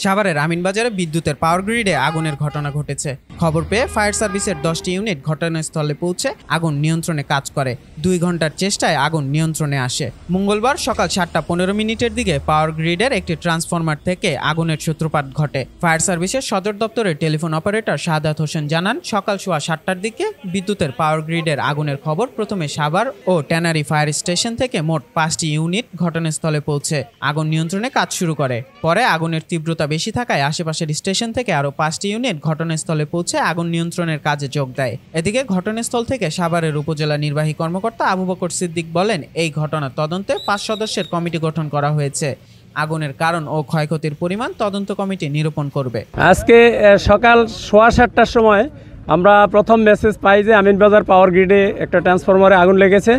সাভারের আমিনবাজারে বিদ্যুতের পাওয়ার গ্রিডে আগুনের ঘটনা ঘটেছে। খবর পেয়ে ফায়ার সার্ভিসের 10টি ইউনিট ঘটনাস্থলে পৌঁছে আগুন নিয়ন্ত্রণে কাজ করে। 2 ঘন্টার চেষ্টায় আগুন নিয়ন্ত্রণে আসে। মঙ্গলবার সকাল 7:15 দিকে পাওয়ার গ্রিডের একটি ট্রান্সফরমার থেকে আগুনের সূত্রপাত ঘটে। ফায়ার সার্ভিসের সদর দপ্তরের টেলিফোন অপারেটর শাহাদাত হোসেন জানান, সকাল 7:15টার দিকে বিদ্যুতের পাওয়ার গ্রিডের আগুনের খবর প্রথমে সাভার ও ট্যানারি ফায়ার স্টেশন থেকে মোট 5টি ইউনিট ঘটনাস্থলে পৌঁছে আগুন নিয়ন্ত্রণে কাজ শুরু করে। পরে আগুনের তীব্রতা বেশি থাকায় আশেপাশের স্টেশন থেকে আরও 5টি ইউনিট ঘটনাস্থলে পৌঁছে আগুন নিয়ন্ত্রণের কাজে যোগ দেয়। এদিকে ঘটনাস্থল থেকে সাভারের উপজেলা নির্বাহী কর্মকর্তা আবু বকর সিদ্দিক বলেন, এই ঘটনার তদন্তে 5 সদস্যের কমিটি গঠন করা হয়েছে। আগুনের কারণ ও ক্ষয়ক্ষতির পরিমাণ তদন্ত কমিটি নিরূপণ করবে। আজকে সকাল 7:15টার সময় আমরা প্রথম মেসেজ পাই যে আমিনবাজার পাওয়ার গ্রিডে একটা ট্রান্সফরমারে আগুন লেগেছে।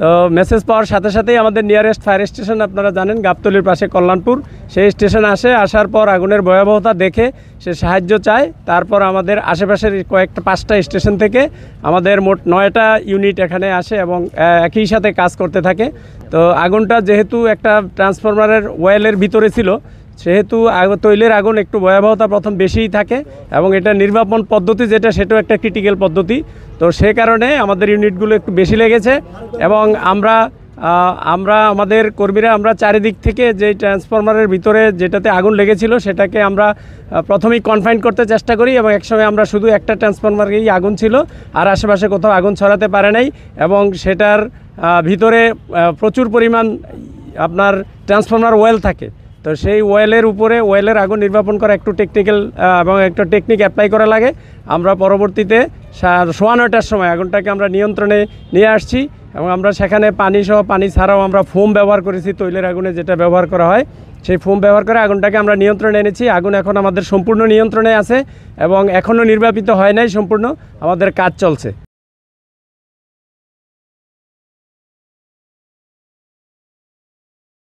তো মেসেজ পাওয়ার সাথে সাথেই আমাদের নিয়ারেস্ট ফায়ার স্টেশন আপনারা জানেন গাবতলীর পাশে কল্যাণপুর, সেই স্টেশন আসার পর আগুনের ভয়াবহতা দেখে সে সাহায্য চায়। তারপর আমাদের আশেপাশের কয়েকটা 5টা স্টেশন থেকে আমাদের মোট 9টা ইউনিট এখানে আসে এবং একই সাথে কাজ করতে থাকে। তো আগুনটা যেহেতু একটা ট্রান্সফরমারের ওয়েলের ভিতরে ছিল, সেহেতু তৈলের আগুন একটু ভয়াবহতা প্রথম বেশিই থাকে এবং এটা নির্বাপন পদ্ধতি সেটাও একটা ক্রিটিক্যাল পদ্ধতি। তো সে কারণে আমাদের ইউনিটগুলো একটু বেশি লেগেছে এবং আমরা আমাদের কর্মীরা আমরা চারিদিক থেকে যে ট্রান্সফরমারের ভিতরে যেটাতে আগুন লেগেছিল সেটাকে আমরা প্রথমেই কনফাইন করতে চেষ্টা করি এবং একসময় আমরা শুধু একটা ট্রান্সফরমারেই আগুন ছিল, আর আশেপাশে কোথাও আগুন ছড়াতে পারে নাই এবং সেটার ভিতরে প্রচুর পরিমাণ আপনার ট্রান্সফরমার ওয়েল থাকে। তো সেই ওয়েলের আগুন নির্বাপন করা একটু টেকনিক্যাল এবং একটা টেকনিক অ্যাপ্লাই করা লাগে। আমরা পরবর্তীতে 9:15টার সময় আগুনটাকে আমরা নিয়ন্ত্রণে নিয়ে আসছি এবং আমরা সেখানে পানি ছাড়াও আমরা ফোম ব্যবহার করেছি। তৈলের আগুনে যেটা ব্যবহার করা হয় সেই ফোম ব্যবহার করে আগুনটাকে আমরা নিয়ন্ত্রণে এনেছি। আগুন এখন আমাদের সম্পূর্ণ নিয়ন্ত্রণে আছে এবং এখনও নির্বাপিত হয় নাই, সম্পূর্ণ আমাদের কাজ চলছে।